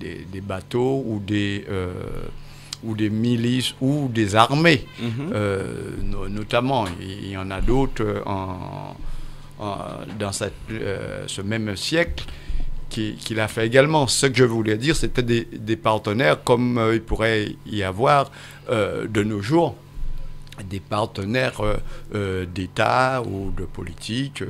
des bateaux ou des milices ou des armées, notamment. Il y en a d'autres dans ce même siècle qu'il a fait également. Ce que je voulais dire, c'était des partenaires comme il pourrait y avoir de nos jours, des partenaires d'État ou de politique.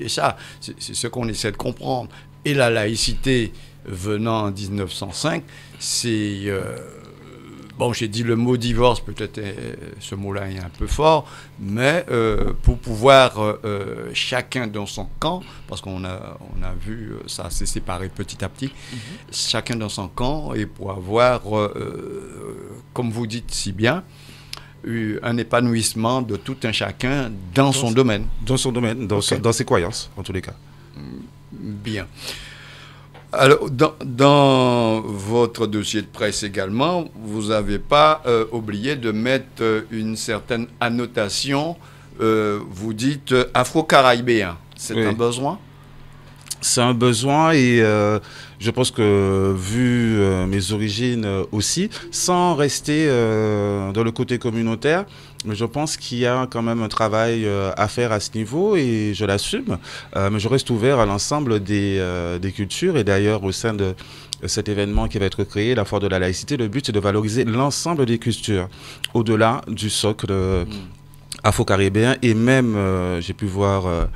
Et ça, c'est ce qu'on essaie de comprendre. Et la laïcité venant en 1905, c'est... bon, j'ai dit le mot divorce, peut-être ce mot-là est un peu fort, mais pour pouvoir chacun dans son camp, parce qu'on a vu ça s'est séparé petit à petit, chacun dans son camp, et pour avoir, comme vous dites si bien, un épanouissement de tout un chacun dans son domaine. Dans son domaine, dans ses croyances, en tous les cas. Bien. Alors, dans votre dossier de presse également, vous n'avez pas oublié de mettre une certaine annotation. Vous dites afro-caribéen. C'est un besoin ? C'est un besoin et je pense que vu mes origines aussi, sans rester dans le côté communautaire, mais je pense qu'il y a quand même un travail à faire à ce niveau et je l'assume. Mais je reste ouvert à l'ensemble des cultures et d'ailleurs au sein de cet événement qui va être créé, la Foire de la laïcité, le but c'est de valoriser l'ensemble des cultures au-delà du socle afro-caribéen et même j'ai pu voir...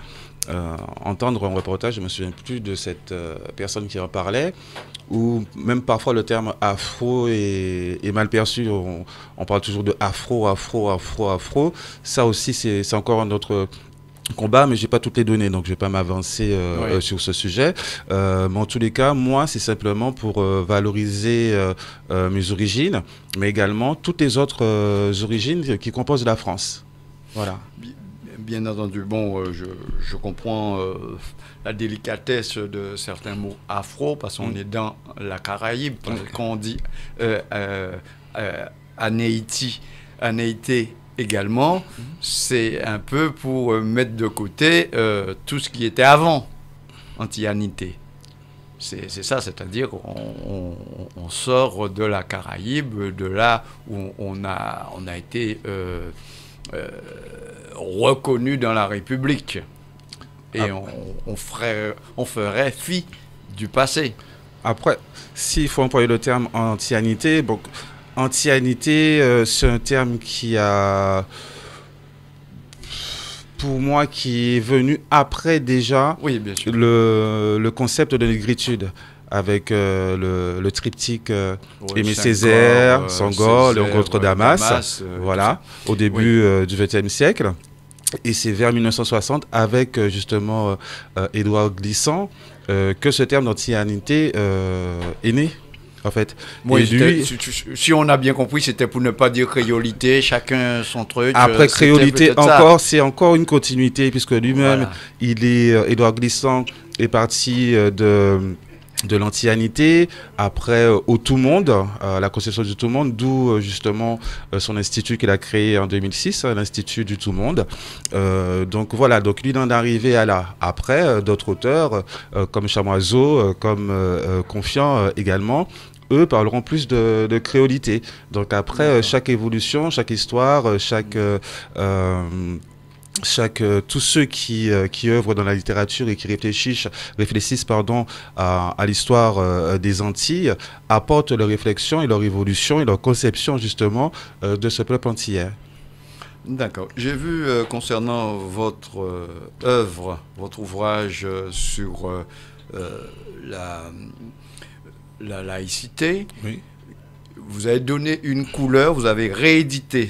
entendre un reportage, je ne me souviens plus de cette personne qui en parlait, où même parfois le terme afro est mal perçu. On parle toujours de afro. Ça aussi, c'est encore un autre combat, mais je n'ai pas toutes les données, donc je ne vais pas m'avancer sur ce sujet. Mais en tous les cas, moi, c'est simplement pour valoriser mes origines, mais également toutes les autres origines qui composent la France. Voilà. Bien entendu, bon, je comprends la délicatesse de certains mots afro, parce qu'on est dans la Caraïbe. Quand on dit anéité également, c'est un peu pour mettre de côté tout ce qui était avant antianité. C'est ça, c'est-à-dire on sort de la Caraïbe, de là où on a été... reconnu dans la République et on ferait fi du passé. Après, s'il faut employer le terme antianité, donc antianité, c'est un terme qui a, pour moi, qui est venu après déjà bien sûr. le concept de négritude. Avec le triptyque Aimé Césaire, Senghor, Léon Damas, voilà, au début du XXe siècle. Et c'est vers 1960, avec justement Édouard Glissant, que ce terme d'antianité est né. En fait. Oui, lui, si on a bien compris, c'était pour ne pas dire créolité, chacun son truc. Après créolité, c'est encore une continuité, puisque lui-même, Édouard Glissant est parti de l'antianité, après au tout monde, la conception du tout monde, d'où justement son institut qu'il a créé en 2006, l'Institut du tout monde. Donc voilà, donc lui d'en arriver à là. Après, d'autres auteurs comme Chamoiseau, comme Confiant également, eux parleront plus de créolité. Donc après, chaque évolution, chaque histoire, tous ceux qui œuvrent dans la littérature et qui réfléchissent à l'histoire des Antilles apportent leur réflexion et leur évolution et leur conception justement de ce peuple antillais. D'accord. J'ai vu concernant votre œuvre, votre ouvrage sur la laïcité, vous avez donné une couleur, vous avez réédité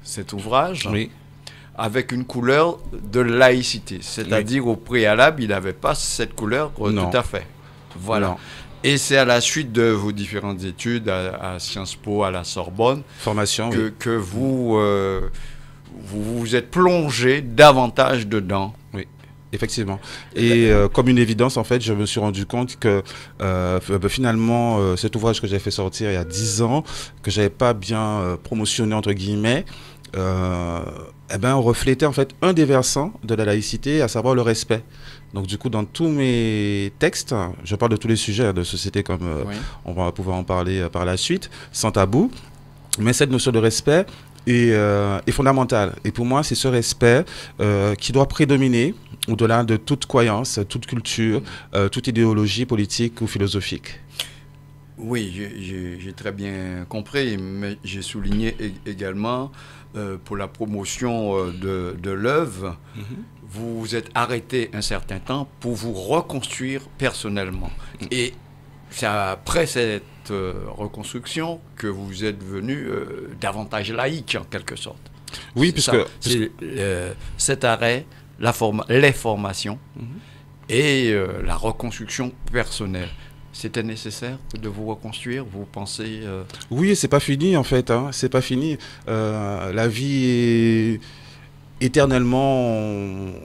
cet ouvrage. Avec une couleur de laïcité. C'est-à-dire, au préalable, il n'avait pas cette couleur tout à fait. Voilà. Non. Et c'est à la suite de vos différentes études à Sciences Po, à la Sorbonne, formation, que vous vous êtes plongé davantage dedans. Oui. Effectivement. Et comme une évidence, en fait, je me suis rendu compte que finalement, cet ouvrage que j'ai fait sortir il y a 10 ans, que je n'avais pas bien promotionné, entre guillemets, reflétait en fait un des versants de la laïcité, à savoir le respect. Donc du coup, dans tous mes textes, je parle de tous les sujets de société comme Oui. on va pouvoir en parler par la suite, sans tabou, mais cette notion de respect est fondamentale. Et pour moi, c'est ce respect qui doit prédominer au-delà de toute croyance, toute culture, toute idéologie politique ou philosophique. Oui, j'ai très bien compris, mais j'ai souligné également pour la promotion de l'œuvre, vous vous êtes arrêté un certain temps pour vous reconstruire personnellement. Et c'est après cette reconstruction que vous êtes devenu davantage laïque en quelque sorte. Oui, c'est cet arrêt, les formations et la reconstruction personnelle. C'était nécessaire de vous reconstruire, vous pensez Oui, c'est pas fini en fait, hein, c'est pas fini. La vie est éternellement,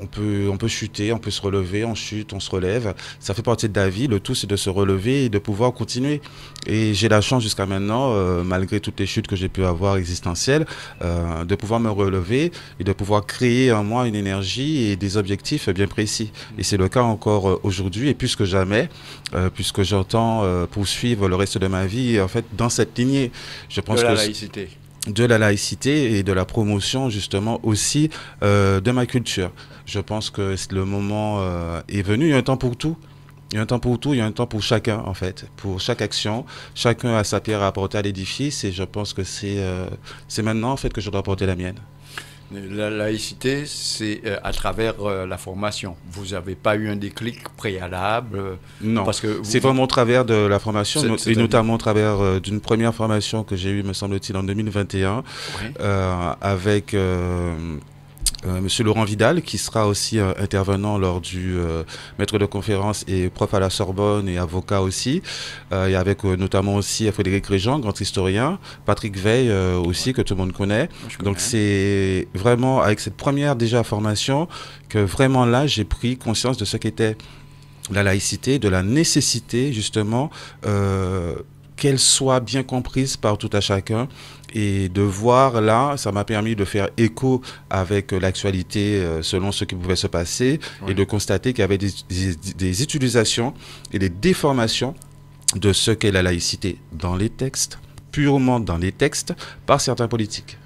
on peut chuter, on peut se relever, on chute, on se relève. Ça fait partie de la vie. Le tout, c'est de se relever et de pouvoir continuer. Et j'ai la chance jusqu'à maintenant, malgré toutes les chutes que j'ai pu avoir existentielles, de pouvoir me relever et de pouvoir créer en moi une énergie et des objectifs bien précis. Et c'est le cas encore aujourd'hui et plus que jamais, puisque j'entends poursuivre le reste de ma vie en fait dans cette lignée. Je pense de la que laïcité. De la laïcité et de la promotion justement aussi de ma culture. Je pense que le moment est venu. Il y a un temps pour tout. Il y a un temps pour tout, il y a un temps pour chacun en fait, pour chaque action. Chacun a sa pierre à apporter à l'édifice et je pense que c'est maintenant en fait que je dois apporter la mienne. La laïcité, c'est à travers la formation. Vous n'avez pas eu un déclic préalable Non, parce que c'est vraiment au travers de la formation, et notamment au travers d'une première formation que j'ai eue, me semble-t-il, en 2021, oui. avec Monsieur Laurent Vidal, qui sera aussi intervenant lors du maître de conférence et prof à la Sorbonne et avocat aussi, et avec notamment aussi Frédéric Réjean, grand historien, Patrick Veil aussi, que tout le monde connaît. Donc c'est vraiment avec cette première déjà formation que vraiment là j'ai pris conscience de ce qu'était la laïcité, de la nécessité justement qu'elle soit bien comprise par tout à chacun. Et de voir là, ça m'a permis de faire écho avec l'actualité selon ce qui pouvait se passer, oui. Et de constater qu'il y avait des utilisations et des déformations de ce qu'est la laïcité dans les textes, purement dans les textes, par certains politiques.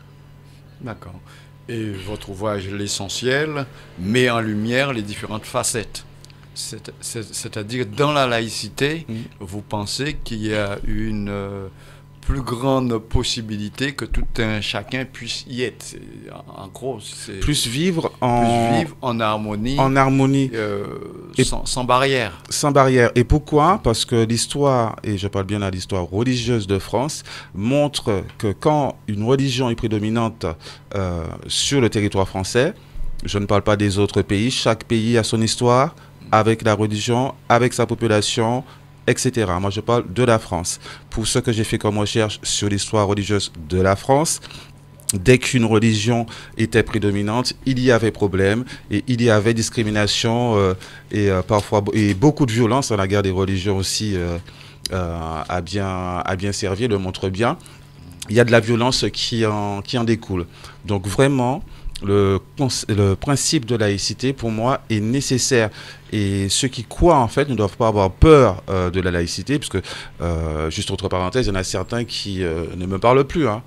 D'accord. Et votre ouvrage, L'Essentiel, met en lumière les différentes facettes. C'est-à-dire, dans la laïcité, vous pensez qu'il y a une plus grande possibilité que tout un chacun puisse y être. En gros, c'est plus vivre en harmonie. En harmonie. Sans barrière. Sans barrière. Et pourquoi ? Parce que l'histoire, et je parle bien de l'histoire religieuse de France, montre que quand une religion est prédominante sur le territoire français, je ne parle pas des autres pays, chaque pays a son histoire, avec la religion, avec sa population, etc. Moi, je parle de la France. Pour ce que j'ai fait comme recherche sur l'histoire religieuse de la France, dès qu'une religion était prédominante, il y avait problème et il y avait discrimination et parfois et beaucoup de violence. La guerre des religions aussi a bien servi, le montre bien. Il y a de la violence qui en découle. Donc vraiment, le principe de laïcité, pour moi, est nécessaire. Et ceux qui croient, en fait, ne doivent pas avoir peur de la laïcité, puisque, juste entre parenthèses, il y en a certains qui ne me parlent plus, hein,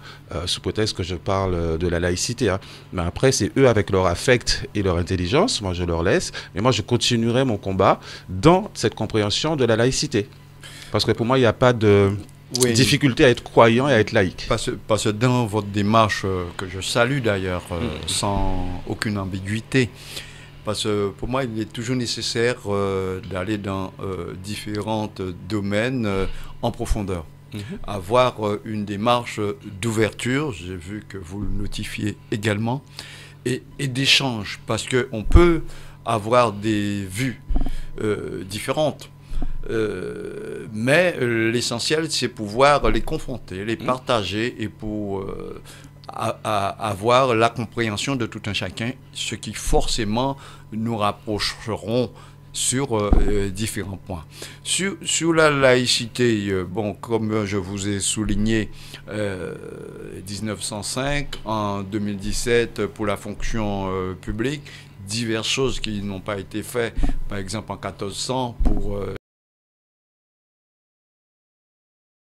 sous prétexte que je parle de la laïcité. Hein. Mais après, c'est eux avec leur affect et leur intelligence. Moi, je leur laisse. Mais moi, je continuerai mon combat dans cette compréhension de la laïcité. Parce que pour moi, il n'y a pas de... Oui. Difficulté à être croyant et à être laïque. Parce que dans votre démarche, que je salue d'ailleurs, sans aucune ambiguïté, parce que pour moi, il est toujours nécessaire d'aller dans différents domaines en profondeur. Avoir une démarche d'ouverture, j'ai vu que vous le notifiez également, et d'échange, parce qu'on peut avoir des vues différentes. Mais l'essentiel, c'est pouvoir les confronter, les partager et pour avoir la compréhension de tout un chacun, ce qui forcément nous rapprocheront sur différents points. Sur la laïcité, bon, comme je vous ai souligné, 1905, en 2017 pour la fonction publique, diverses choses qui n'ont pas été faites, par exemple en 1400 pour